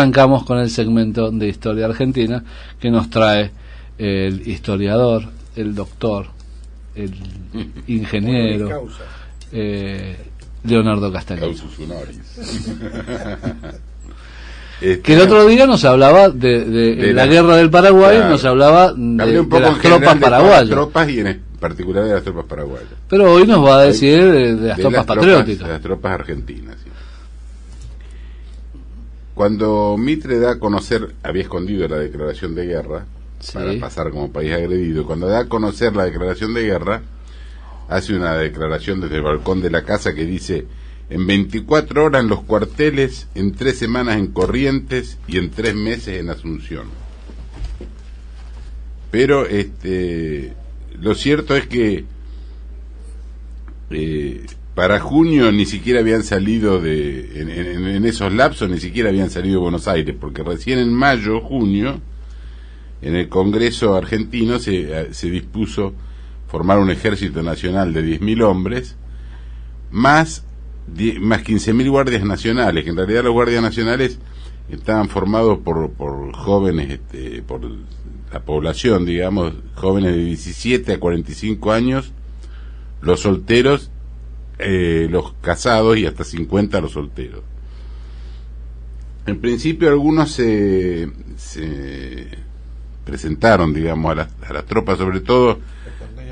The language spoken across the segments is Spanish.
Arrancamos con el segmento de Historia Argentina que nos trae el historiador, el doctor, el ingeniero Leonardo Castañeda. Que el otro día nos hablaba de la guerra del Paraguay, claro, nos hablaba de las tropas paraguayas. De las tropas y en particular de las tropas paraguayas. Pero hoy nos va a decir de las tropas patrióticas. De las tropas argentinas, sí. Cuando Mitre da a conocer, había escondido la declaración de guerra, sí, para pasar como país agredido. Cuando da a conocer la declaración de guerra, hace una declaración desde el balcón de la casa que dice: en 24 horas en los cuarteles, en 3 semanas en Corrientes y en 3 meses en Asunción. Pero lo cierto es que para junio ni siquiera habían salido en esos lapsos ni siquiera habían salido de Buenos Aires, porque recién en mayo, junio, en el Congreso argentino se dispuso formar un ejército nacional de 10.000 hombres, más 15.000 guardias nacionales, que en realidad los guardias nacionales estaban formados por jóvenes, por la población, digamos, jóvenes de 17 a 45 años, los solteros, los casados y hasta 50 los solteros. En principio algunos se presentaron, digamos, a las tropas, sobre todo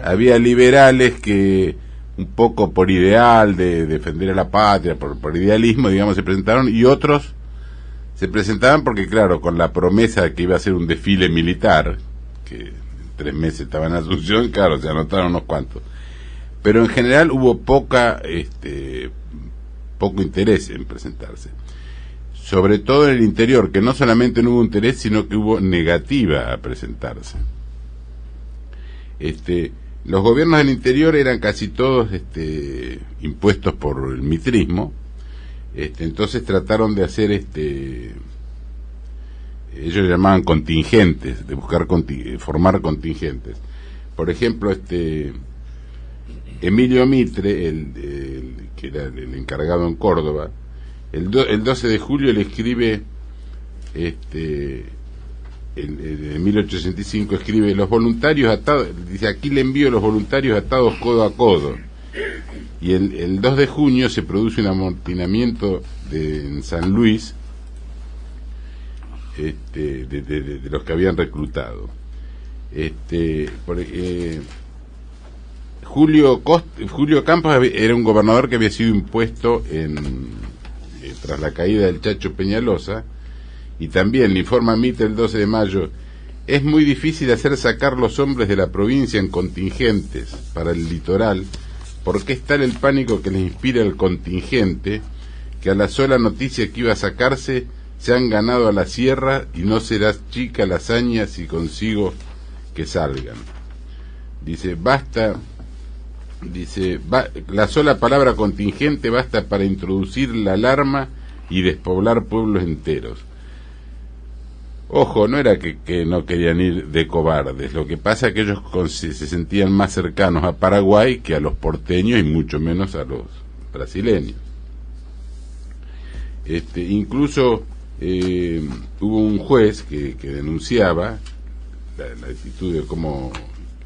había liberales que un poco por ideal de defender a la patria, por idealismo, digamos, se presentaron, y otros se presentaban porque, claro, con la promesa de que iba a ser un desfile militar, que en 3 meses estaba en Asunción, claro, se anotaron unos cuantos. Pero en general hubo poco interés en presentarse. Sobre todo en el interior, que no solamente no hubo interés, sino que hubo negativa a presentarse. Los gobiernos del interior eran casi todos impuestos por el mitrismo, entonces trataron de hacer ellos llamaban contingentes, de buscar formar contingentes. Por ejemplo, Emilio Mitre, que era el encargado en Córdoba, el 12 de julio le escribe, en 1865 escribe: los voluntarios atados, dice, aquí le envío los voluntarios atados codo a codo. Y el 2 de junio se produce un amotinamiento en San Luis, de los que habían reclutado. Julio Campos era un gobernador que había sido impuesto tras la caída del Chacho Peñalosa, y también le informa a Mitre el 12 de mayo: es muy difícil hacer sacar los hombres de la provincia en contingentes para el litoral, porque es tal el pánico que les inspira el contingente, que a la sola noticia que iba a sacarse se han ganado a la sierra, y no será chica la hazaña si consigo que salgan. Dice, la sola palabra contingente basta para introducir la alarma y despoblar pueblos enteros. Ojo, no era que no querían ir de cobardes, lo que pasa es que ellos se sentían más cercanos a Paraguay que a los porteños y mucho menos a los brasileños. Incluso hubo un juez que denunciaba la actitud de cómo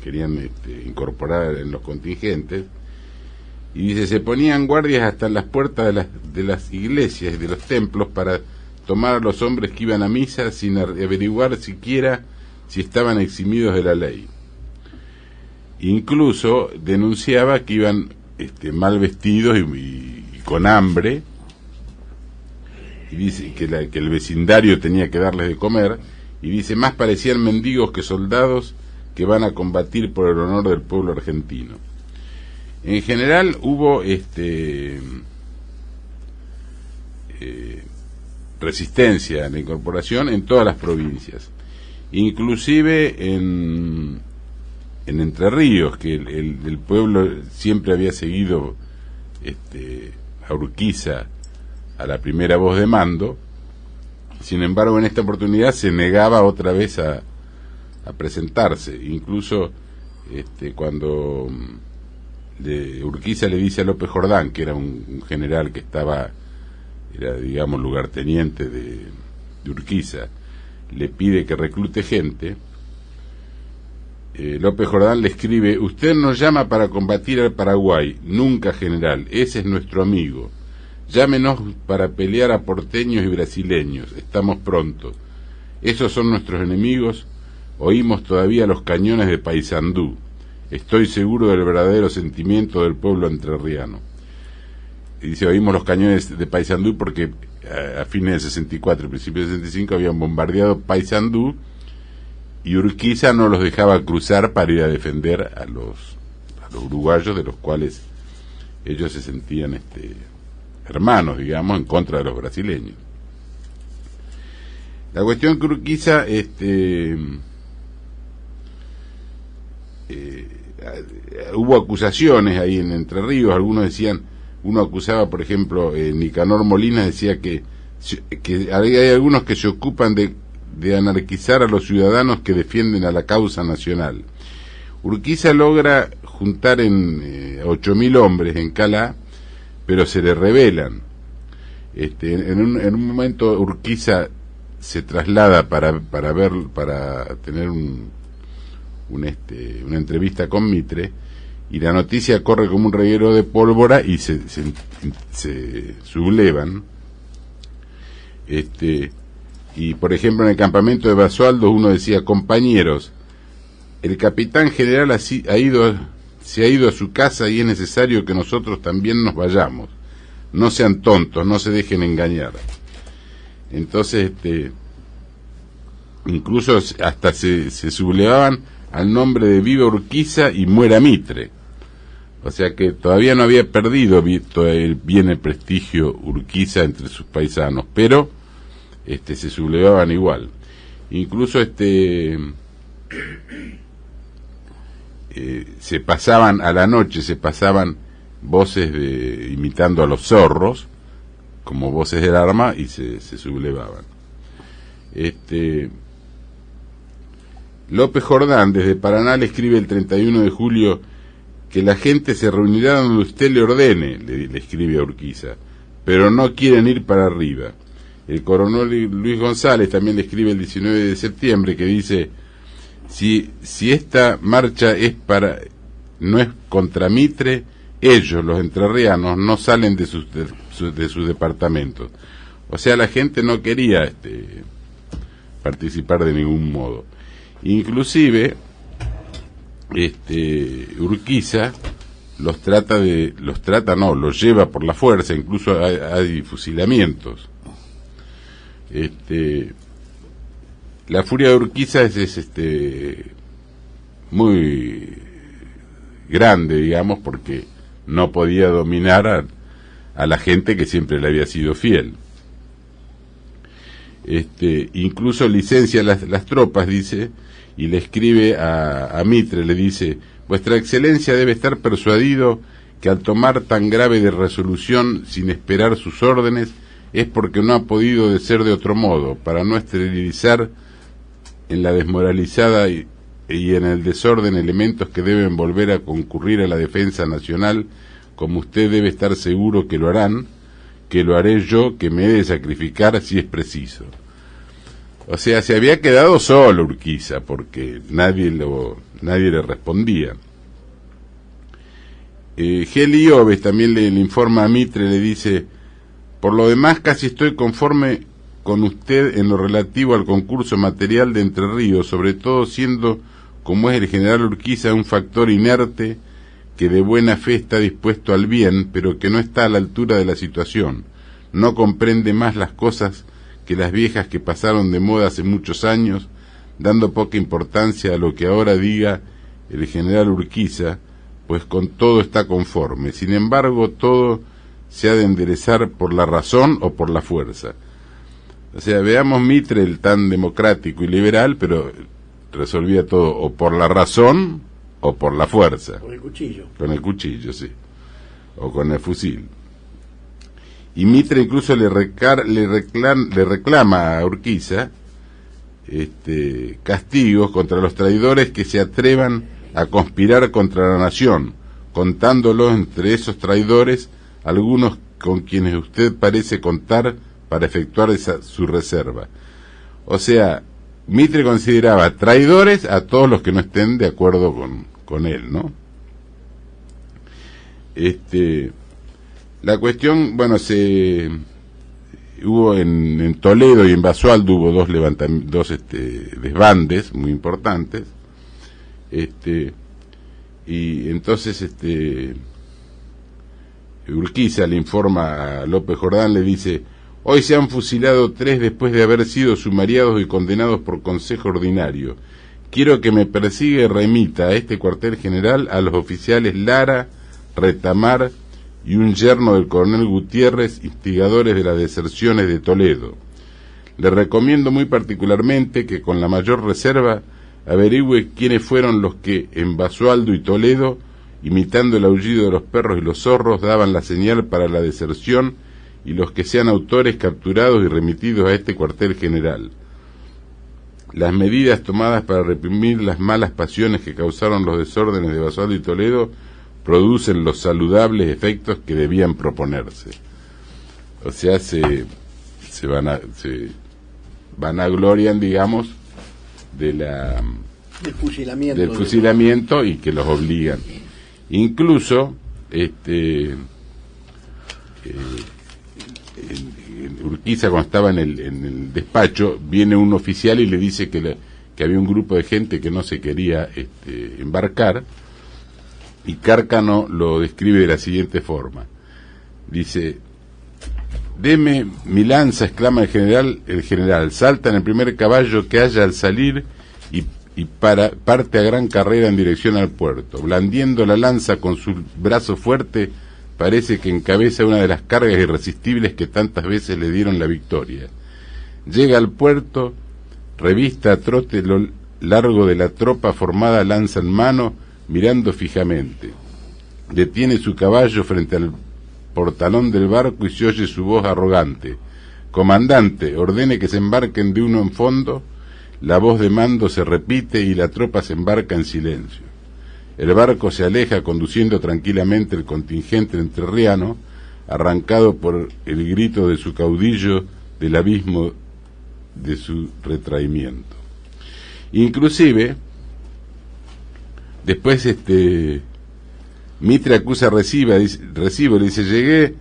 querían incorporar en los contingentes, y dice, se ponían guardias hasta en las puertas de las iglesias y de los templos para tomar a los hombres que iban a misa sin averiguar siquiera si estaban eximidos de la ley. Incluso denunciaba que iban mal vestidos y con hambre, y dice que el vecindario tenía que darles de comer, y dice, más parecían mendigos que soldados que van a combatir por el honor del pueblo argentino. En general hubo resistencia a la incorporación en todas las provincias, inclusive en Entre Ríos, que el pueblo siempre había seguido a Urquiza, a la primera voz de mando. Sin embargo, en esta oportunidad se negaba otra vez a presentarse. Incluso cuando Urquiza le dice a López Jordán, que era un general que era, digamos, lugarteniente de Urquiza le pide que reclute gente, López Jordán le escribe: usted nos llama para combatir al Paraguay, nunca general, ese es nuestro amigo. Llámenos para pelear a porteños y brasileños, estamos pronto. Esos son nuestros enemigos, oímos todavía los cañones de Paysandú. Estoy seguro del verdadero sentimiento del pueblo entrerriano. Y dice, oímos los cañones de Paysandú porque a fines del 64 y principios del 65 habían bombardeado Paysandú y Urquiza no los dejaba cruzar para ir a defender a los uruguayos, de los cuales ellos se sentían hermanos, digamos, en contra de los brasileños. La cuestión que Urquiza hubo acusaciones ahí en Entre Ríos, algunos decían, uno acusaba, por ejemplo, Nicanor Molina decía que hay algunos que se ocupan de anarquizar a los ciudadanos que defienden a la causa nacional. Urquiza logra juntar en 8.000 hombres en Calá, pero se le rebelan. En un momento Urquiza se traslada para tener una entrevista con Mitre, y la noticia corre como un reguero de pólvora y se sublevan. Y por ejemplo en el campamento de Basualdo uno decía: compañeros, el capitán general se ha ido a su casa y es necesario que nosotros también nos vayamos. No sean tontos, no se dejen engañar. Entonces incluso hasta se sublevaban al nombre de Viva Urquiza y muera Mitre. O sea que todavía no había perdido bien el prestigio Urquiza entre sus paisanos, pero se sublevaban igual. Incluso se pasaban a la noche, voces imitando a los zorros como voces del arma y se sublevaban. López Jordán desde Paraná le escribe el 31 de julio que la gente se reunirá donde usted le ordene, le escribe a Urquiza, pero no quieren ir para arriba. El coronel Luis González también le escribe el 19 de septiembre que dice: si esta marcha no es contra Mitre, ellos, los entrerrianos, no salen de sus departamentos. O sea, la gente no quería participar de ningún modo. Inclusive Urquiza los lleva por la fuerza, incluso hay fusilamientos. La furia de Urquiza es muy grande, digamos, porque no podía dominar a la gente que siempre le había sido fiel. Incluso licencia las tropas, dice, y le escribe a Mitre, le dice: vuestra excelencia debe estar persuadido que al tomar tan grave de resolución sin esperar sus órdenes es porque no ha podido ser de otro modo, para no esterilizar en la desmoralizada y en el desorden elementos que deben volver a concurrir a la defensa nacional, como usted debe estar seguro que lo harán, que lo haré yo, que me he de sacrificar si es preciso. O sea, se había quedado solo Urquiza, porque nadie le respondía. Geli Oves también le informa a Mitre, le dice: por lo demás casi estoy conforme con usted en lo relativo al concurso material de Entre Ríos, sobre todo siendo, como es el general Urquiza, un factor inerte que de buena fe está dispuesto al bien, pero que no está a la altura de la situación, no comprende más las cosas que las viejas que pasaron de moda hace muchos años, dando poca importancia a lo que ahora diga el general Urquiza, pues con todo está conforme. Sin embargo, todo se ha de enderezar por la razón o por la fuerza. O sea, veamos Mitre, el tan democrático y liberal, pero resolvía todo o por la razón o por la fuerza. Con el cuchillo. Con el cuchillo, sí. O con el fusil. Y Mitre incluso le reclama a Urquiza castigos contra los traidores que se atrevan a conspirar contra la nación, contándolos entre esos traidores algunos con quienes usted parece contar para efectuar su reserva. O sea, Mitre consideraba traidores a todos los que no estén de acuerdo con él, ¿no? La cuestión, bueno, hubo en Toledo y en Basualdo hubo dos desbandes muy importantes, y entonces Urquiza le informa a López Jordán, le dice: hoy se han fusilado 3 después de haber sido sumariados y condenados por consejo ordinario. Quiero que me persiga y remita a este cuartel general a los oficiales Lara, Retamar y un yerno del coronel Gutiérrez, instigadores de las deserciones de Toledo. Le recomiendo muy particularmente que con la mayor reserva averigüe quiénes fueron los que en Basualdo y Toledo, imitando el aullido de los perros y los zorros, daban la señal para la deserción, y los que sean autores capturados y remitidos a este cuartel general. Las medidas tomadas para reprimir las malas pasiones que causaron los desórdenes de Basualdo y Toledo producen los saludables efectos que debían proponerse. O sea, se vanaglorian, digamos, del fusilamiento y que los obligan. Incluso Urquiza, cuando estaba en el despacho, viene un oficial y le dice que había un grupo de gente que no se quería embarcar, y Cárcano lo describe de la siguiente forma. Dice: deme mi lanza, exclama el general, salta en el primer caballo que haya al salir y parte a gran carrera en dirección al puerto. Blandiendo la lanza con su brazo fuerte, parece que encabeza una de las cargas irresistibles que tantas veces le dieron la victoria. Llega al puerto, revista a trote lo largo de la tropa formada, lanza en mano, mirando fijamente. Detiene su caballo frente al portalón del barco y se oye su voz arrogante: comandante, ordene que se embarquen de uno en fondo. La voz de mando se repite y la tropa se embarca en silencio. El barco se aleja conduciendo tranquilamente el contingente entrerriano, arrancado por el grito de su caudillo del abismo de su retraimiento. Inclusive, después Mitre acusa Recibo, le dice: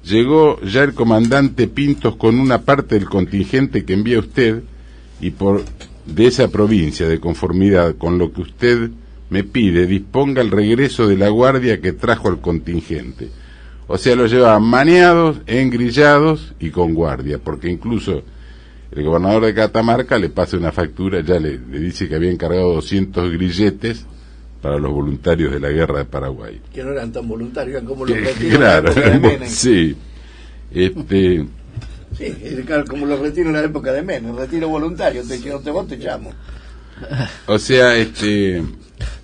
llegó ya el comandante Pintos con una parte del contingente que envía usted, y de esa provincia, de conformidad con lo que usted me pide, disponga el regreso de la guardia que trajo al contingente. O sea, lo llevaban maneados, engrillados y con guardia, porque incluso el gobernador de Catamarca le pasa una factura, ya le dice que había encargado 200 grilletes para los voluntarios de la guerra de Paraguay. Que no eran tan voluntarios, eran como los retiros. Claro, sí. Sí, como los retiros en la época de Menem, retiro voluntario, te echamos. O sea,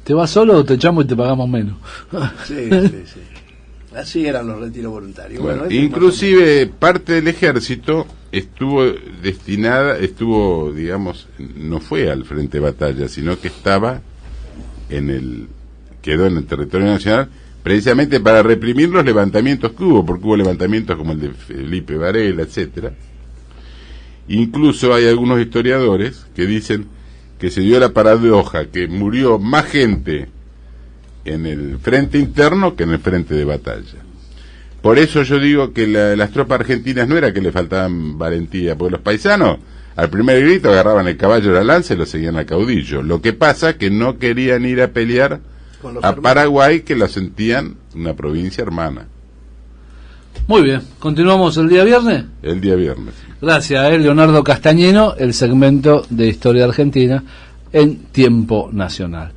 ¿te vas solo o te echamos y te pagamos menos? Sí. Así eran los retiros voluntarios. Bueno, inclusive parte del ejército estuvo, digamos, no fue al frente de batalla, sino que quedó en el territorio nacional, precisamente para reprimir los levantamientos que hubo, porque hubo levantamientos como el de Felipe Varela, etcétera. Incluso hay algunos historiadores que dicen que se dio la paradoja que murió más gente en el frente interno que en el frente de batalla. Por eso yo digo que las tropas argentinas no era que le faltaban valentía, porque los paisanos al primer grito agarraban el caballo de la lanza y lo seguían al caudillo. Lo que pasa que no querían ir a pelear a Paraguay, que la sentían una provincia hermana. Muy bien, ¿continuamos el día viernes? El día viernes. Gracias, Leonardo Castañeno, el segmento de Historia Argentina en Tiempo Nacional.